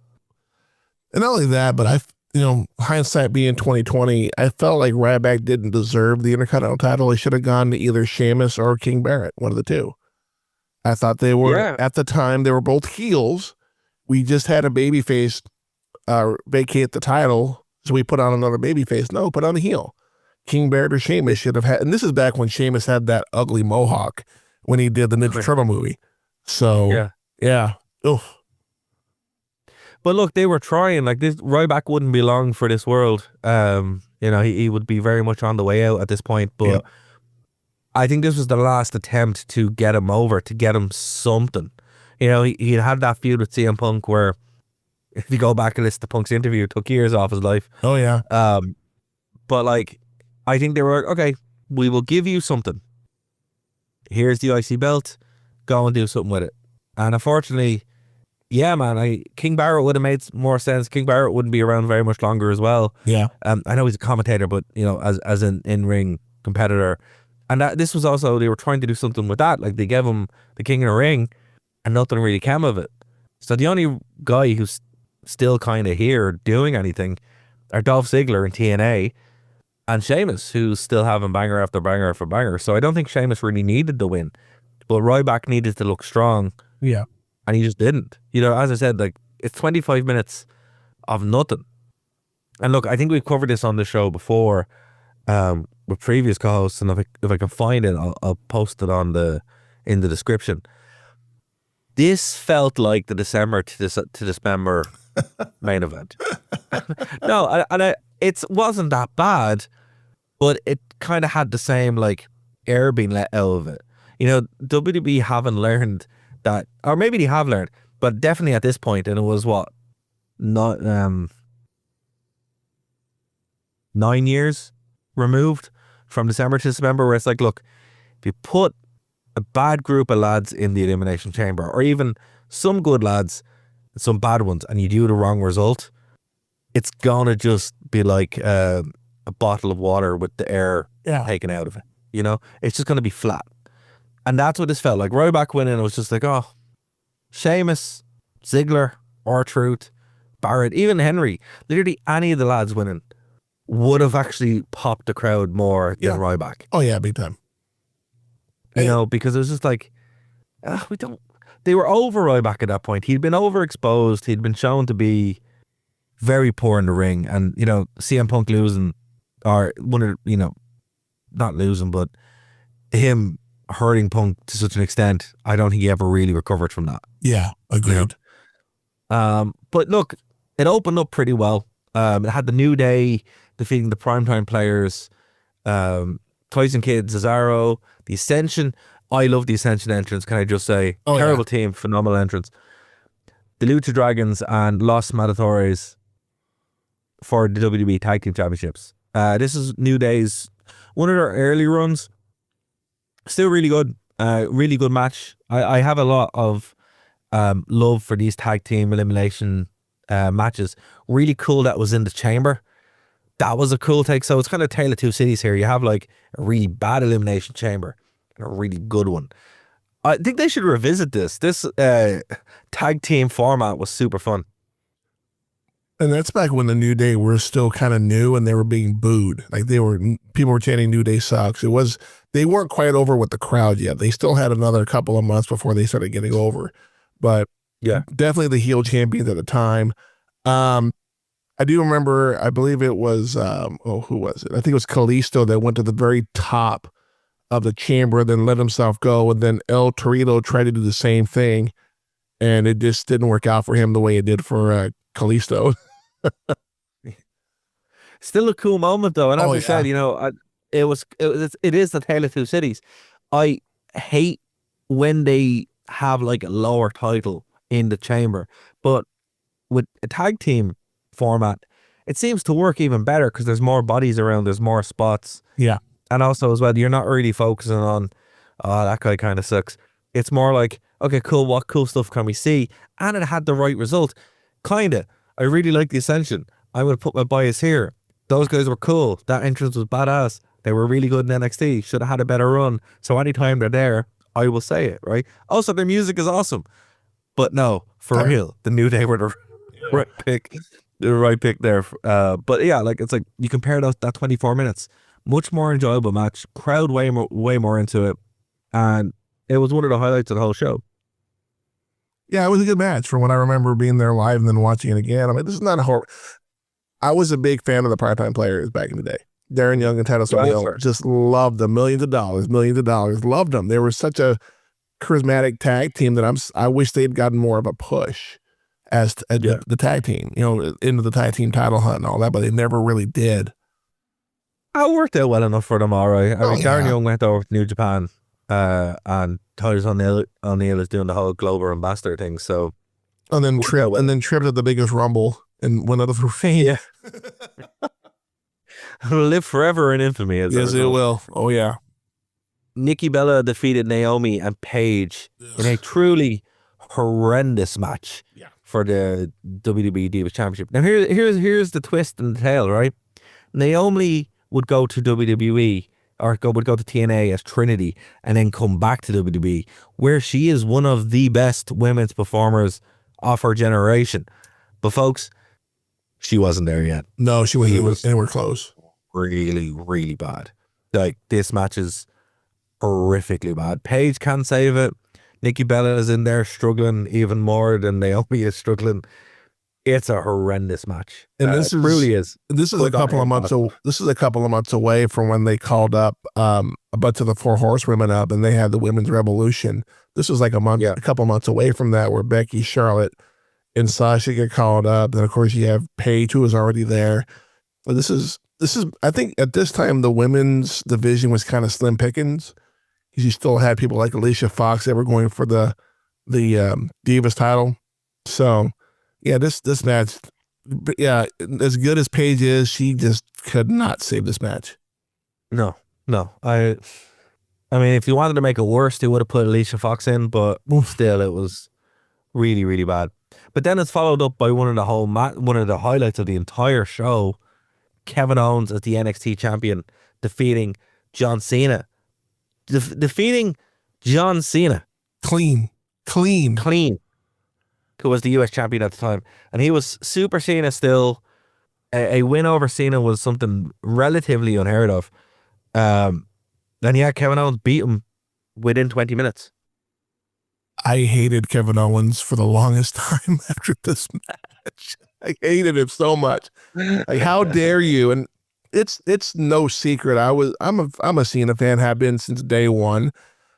And not only that, but hindsight being 2020, I felt like Ryback didn't deserve the Intercontinental title. He should have gone to either Sheamus or King Barrett, one of the two. I thought they were, at the time, they were both heels. We just had a babyface vacate the title, so we put on another babyface. No, put on a heel. King Barrett or Sheamus should have had, and this is back when Sheamus had that ugly mohawk when he did the Ninja Turtle movie. So, yeah. Oof. But look, they were trying. Like, this Ryback wouldn't be long for this world. You know, he would be very much on the way out at this point. But I think this was the last attempt to get him over, to get him something. You know, he had that feud with CM Punk where, if you go back and listen to Punk's interview, it took years off his life. Oh, yeah. But, like, I think they were like, okay, we will give you something. Here's the IC belt. Go and do something with it. And unfortunately, yeah, man, King Barrett would have made more sense. King Barrett wouldn't be around very much longer as well. Yeah. I know he's a commentator, but, you know, as an in-ring competitor. And this was also, they were trying to do something with that. Like, they gave him the King in a Ring, and nothing really came of it. So the only guy who's still kind of here doing anything are Dolph Ziggler in TNA and Sheamus, who's still having banger after banger after banger. So I don't think Sheamus really needed the win. But Ryback needed to look strong. Yeah. And he just didn't. You know, as I said, like, it's 25 minutes of nothing. And look, I think we've covered this on the show before with previous co-hosts, and if I can find it, I'll post it in the description. This felt like the December to December main event. No, it wasn't that bad, but it kind of had the same, like, air being let out of it. You know, WWE haven't learned that, or maybe they have learned, but definitely at this point, and it was what, 9 years removed from December to December, where it's like, look, if you put a bad group of lads in the Elimination Chamber, or even some good lads, some bad ones, and you do the wrong result, it's gonna just be like a bottle of water with the air taken out of it. You know, it's just going to be flat. And that's what this felt like. Ryback winning, it was just like, oh, Sheamus, Ziggler, R-Truth, Barrett, even Henry, literally any of the lads winning would have actually popped the crowd more than Ryback. Oh, yeah, big time. You know, because it was just like, they were over Ryback at that point. He'd been overexposed. He'd been shown to be very poor in the ring. And, you know, CM Punk losing, or one of, you know, not losing, but him hurting Punk to such an extent, I don't think he ever really recovered from that. Yeah, agreed. You know? But look, it opened up pretty well. It had the New Day defeating the primetime players, Tyson Kidd, Cesaro, the Ascension. I love the Ascension entrance, can I just say? Terrible team, phenomenal entrance. The Lucha Dragons and Los Matadores for the WWE Tag Team Championships. This is New Day's one of their early runs. Still really good. Really good match. I have a lot of love for these tag team elimination matches. Really cool that was in the chamber. That was a cool take. So it's kind of Tale of Two Cities here. You have like a really bad elimination chamber and a really good one. I think they should revisit this. This tag team format was super fun. And that's back when the New Day were still kind of new and they were being booed. Like people were chanting New Day sucks. They weren't quite over with the crowd yet. They still had another couple of months before they started getting over. But yeah, definitely the heel champions at the time. I do remember, I believe it was, who was it? I think it was Kalisto that went to the very top of the chamber, then let himself go. And then El Torito tried to do the same thing. And it just didn't work out for him the way it did for Kalisto. Still a cool moment though. And as I said, you know, it is the Tale of Two Cities. I hate when they have like a lower title in the chamber, but with a tag team format, it seems to work even better because there's more bodies around, there's more spots. Yeah. And also as well, you're not really focusing on, oh, that guy kind of sucks. It's more like, okay, cool, what cool stuff can we see? And it had the right result. Kinda. I really like the Ascension. I'm going to put my bias here. Those guys were cool. That entrance was badass. They were really good in NXT. Should have had a better run. So anytime they're there, I will say it, right? Also, their music is awesome. But no, for real, the New Day were the right pick. The right pick there. But yeah, like it's like you compare that 24 minutes. Much more enjoyable match. Crowd way more into it. And it was one of the highlights of the whole show. Yeah, it was a good match from what I remember being there live and then watching it again. I mean, this is not a horror. I was a big fan of the part-time players back in the day. Darren Young and Titus O'Neil just loved them. Millions of dollars, loved them. They were such a charismatic tag team that I wish they'd gotten more of a push as the tag team, you know, into the tag team title hunt and all that, but they never really did. It worked out well enough for them, all right. I mean, Darren Young went over to New Japan, and Titus O'Neil is doing the whole global ambassador thing. So, and then Tripped at the biggest Rumble and went out for fame. Yeah, it'll live forever in infamy. Yes, it will. Oh yeah. Nikki Bella defeated Naomi and Paige in a truly horrendous match for the WWE Divas Championship. Now here's the twist in the tale, right? Naomi would go to WWE or would go to TNA as Trinity and then come back to WWE, where she is one of the best women's performers of her generation. But folks, she wasn't there yet. No, she wasn't. It was anywhere close. Really, really bad. Like, this match is horrifically bad. Paige can't save it. Nikki Bella is in there struggling even more than Naomi is struggling. It's a horrendous match. And this really is. This is a couple of months. This is a couple of months away from when they called up a bunch of the Four Horsewomen up, and they had the Women's Revolution. This was like a couple months away from that, where Becky, Charlotte, and Sasha get called up. Then of course you have Paige, who was already there. But this is. I think at this time the women's division was kind of slim pickings, because you still had people like Alicia Fox that were going for the Divas title. So. Yeah, this match, yeah, as good as Paige is, she just could not save this match. No. I mean, if you wanted to make it worse, they would have put Alicia Fox in, but still, it was really, really bad. But then it's followed up by one of the highlights of the entire show: Kevin Owens as the NXT champion defeating John Cena defeating John Cena. Clean. Who was the US champion at the time. And he was Super Cena still. A win over Cena was something relatively unheard of. And yeah, Kevin Owens beat him within 20 minutes. I hated Kevin Owens for the longest time after this match. I hated him so much. Like, how dare you? And it's no secret. I'm a Cena fan, have been since day one.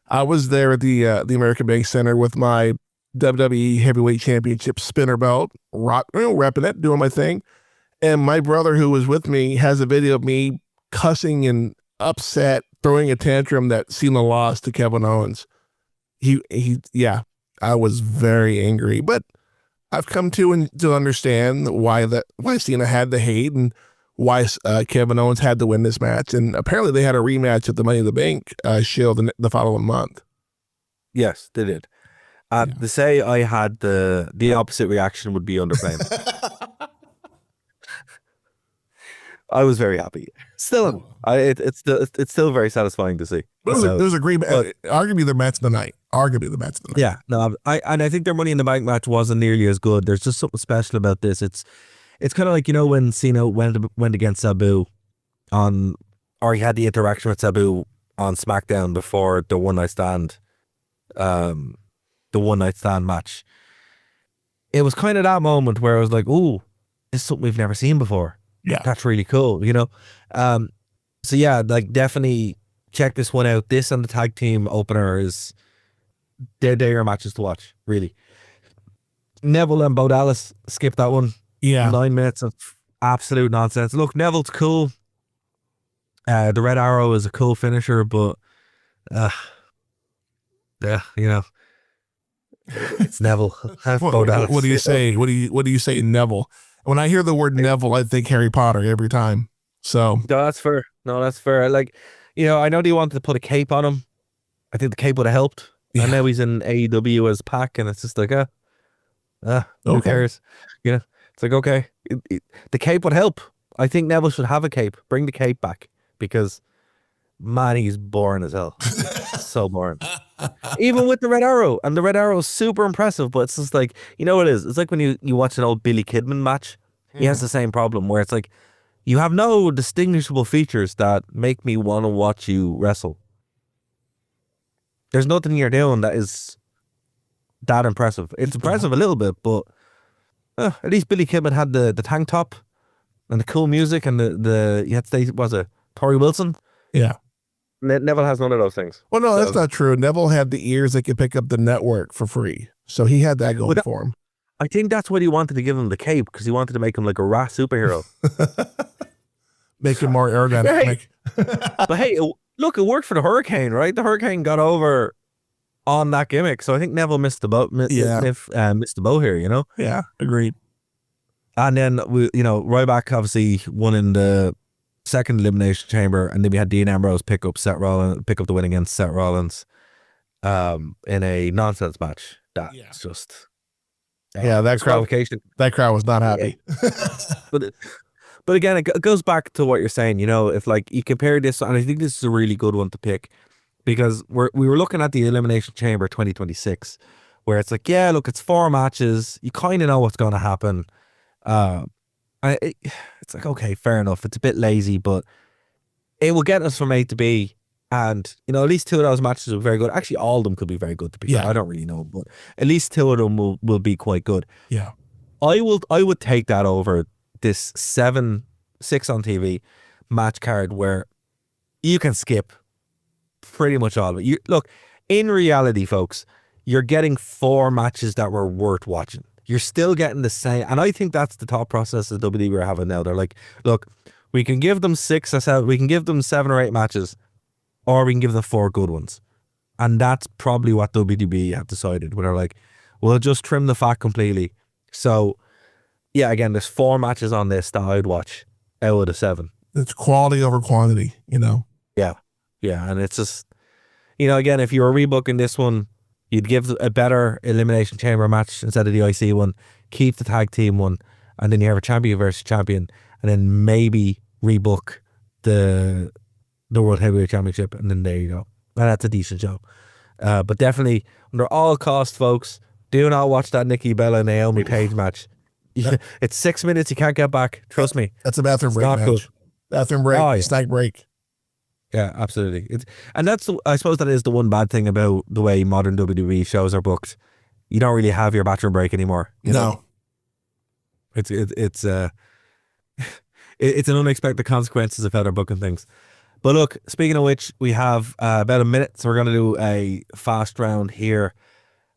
I was there at the American Bank Center with my WWE Heavyweight Championship spinner belt, repping it, doing my thing. And my brother, who was with me, has a video of me cussing and upset, throwing a tantrum that Cena lost to Kevin Owens. Yeah, I was very angry, but I've come to understand why Cena had the hate and why Kevin Owens had to win this match. And apparently they had a rematch at the Money in the Bank show the following month. Yes, they did. To say I had the opposite reaction would be underplaying. I was very happy. Still, it's still very satisfying to see. But it was a great match. Arguably the match of the night. Yeah, no, I think their Money in the Bank match wasn't nearly as good. There's just something special about this. It's kind of like, you know, when Cena went against Sabu or he had the interaction with Sabu on SmackDown before the one night stand match. It was kind of that moment where I was like, "Ooh, this is something we've never seen before." Yeah, that's really cool, you know. So yeah, like definitely check this one out. This and the tag team opener is they're matches to watch. Really, Neville and Bo Dallas skipped that one. Yeah, 9 minutes of absolute nonsense. Look, Neville's cool. The Red Arrow is a cool finisher, but yeah, you know. It's Neville. What do you say? What do you say, Neville? When I hear the word Neville, I think Harry Potter every time. So no, that's fair. Like, you know, I know they wanted to put a cape on him. I think the cape would have helped. Yeah. And now he's in AEW as Pac, and it's just like, who cares? You know, it's like, okay, the cape would help. I think Neville should have a cape. Bring the cape back, because man, he's boring as hell. So boring. Even with the Red Arrow, and the Red Arrow is super impressive, but it's just like, you know what it is? It's like when you watch an old Billy Kidman match. He has the same problem where it's like, you have no distinguishable features that make me want to watch you wrestle. There's nothing you're doing that is that impressive. It's impressive a little bit, but at least Billy Kidman had the tank top and the cool music and you had to say, was it Tori Wilson? Yeah. Neville has none of those things. Well, no, that's not true. Neville had the ears that could pick up the network for free. So he had that going for him. I think that's what he wanted to give him the cape, because he wanted to make him like a rat superhero. Make him more aerodynamic. But hey, look, it worked for the Hurricane, right? The Hurricane got over on that gimmick. So I think Neville missed the boat. Missed the boat here, you know? Yeah, agreed. And then, Ryback obviously won in the second Elimination Chamber, and then we had Dean Ambrose pick up the win against Seth Rollins in a nonsense match. That's just that crowd was not happy. But again, it goes back to what you're saying. You know, if like you compare this, and I think this is a really good one to pick, because we were looking at the Elimination Chamber 2026, where it's like, yeah, look, it's 4 matches. You kind of know what's going to happen. It's like, okay, fair enough. It's a bit lazy, but it will get us from A to B. And, you know, at least 2 of those matches are very good. Actually, all of them could be very good, to be fair. I don't really know, but at least 2 of them will be quite good. Yeah. I would take that over this 6 on TV match card where you can skip pretty much all of it. Look, in reality, folks, you're getting 4 matches that were worth watching. You're still getting the same, and I think that's the thought process that WWE are having now. They're like, look, we can give them 6 or 7, we can give them 7 or 8 matches, or we can give them 4 good ones. And that's probably what WWE have decided, where they're like, we'll just trim the fat completely. So, yeah, again, there's 4 matches on this that I'd watch out of the 7. It's quality over quantity, you know? Yeah. Yeah, and it's just, you know, again, if you were rebooking this one, you'd give a better Elimination Chamber match instead of the IC one, keep the tag team one, and then you have a champion versus champion, and then maybe rebook the World Heavyweight Championship, and then there you go. And that's a decent show. But definitely, under all costs, folks, do not watch that Nikki Bella Naomi Page match. It's 6 minutes. You can't get back. Trust me. That's a bathroom break match. Good. Bathroom break, Oh, yeah. snack break. Yeah, absolutely. I suppose that is the one bad thing about the way modern WWE shows are booked. You don't really have your bathroom break anymore. You know? It's an unexpected consequences of how they're booking things. But look, speaking of which, we have about a minute, so we're going to do a fast round here.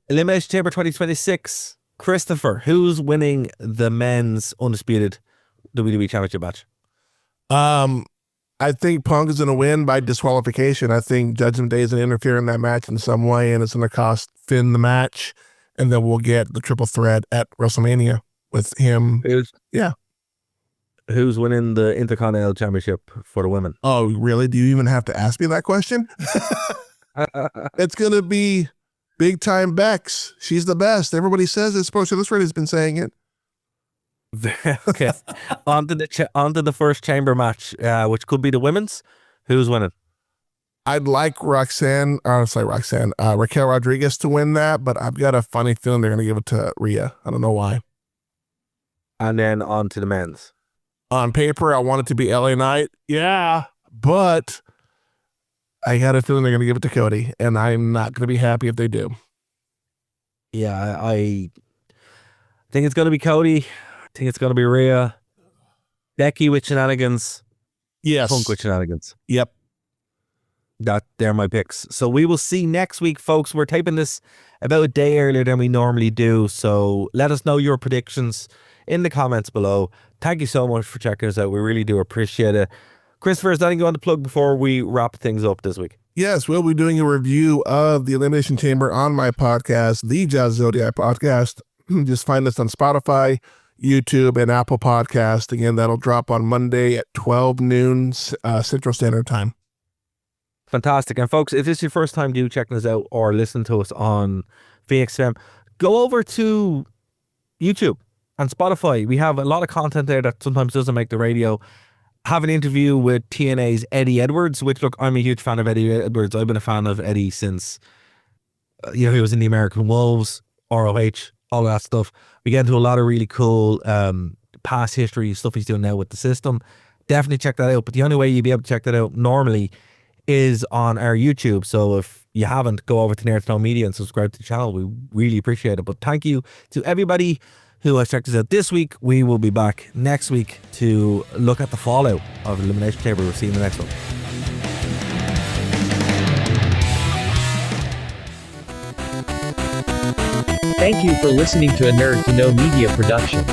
Elimination Chamber 2026. Christopher, who's winning the men's undisputed WWE Championship match? I think Punk is going to win by disqualification. I think Judgment Day is going to interfere in that match in some way, and it's going to cost Finn the match, and then we'll get the triple threat at WrestleMania with him. Who's winning the Intercontinental Championship for the women? Oh, really? Do you even have to ask me that question? It's going to be big time Bex. She's the best. Everybody says it. Sports Illustrated has been saying it. Okay. on to the first chamber match, which could be the women's. Who's winning? I'd like Raquel Rodriguez to win that, but I've got a funny feeling they're going to give it to Rhea. I don't know why. And then on to the men's. On paper, I want it to be LA Knight. Yeah, but I got a feeling they're going to give it to Cody, and I'm not going to be happy if they do. Yeah, I think it's going to be Cody. I think it's going to be Rhea. Becky with shenanigans. Yes. Punk with shenanigans. Yep. They're my picks. So we will see next week, folks. We're taping this about a day earlier than we normally do. So let us know your predictions in the comments below. Thank you so much for checking us out. We really do appreciate it. Christopher, is there anything you want to plug before we wrap things up this week? Yes, we'll be doing a review of the Elimination Chamber on my podcast, the Jazz Zodiac Podcast. Just find us on Spotify, YouTube, and Apple Podcast. Again, that'll drop on Monday at 12 noon Central Standard Time. Fantastic. And folks, if this is your first time checking us out or listening to us on Phoenix FM, go over to YouTube and Spotify. We have a lot of content there that sometimes doesn't make the radio. Have an interview with TNA's Eddie Edwards, which, look, I'm a huge fan of Eddie Edwards. I've been a fan of Eddie since, he was in the American Wolves, ROH, all that stuff. We get into a lot of really cool past history stuff he's doing now with the system. Definitely check that out. But the only way you'd be able to check that out normally is on our YouTube. So if you haven't, go over to Nerd to Know Media and subscribe to the channel. We really appreciate it. But thank you to everybody who has checked us out this week. We will be back next week to look at the fallout of Elimination Chamber. We'll see you in the next one. Thank you for listening to a Nerd to Know Media production.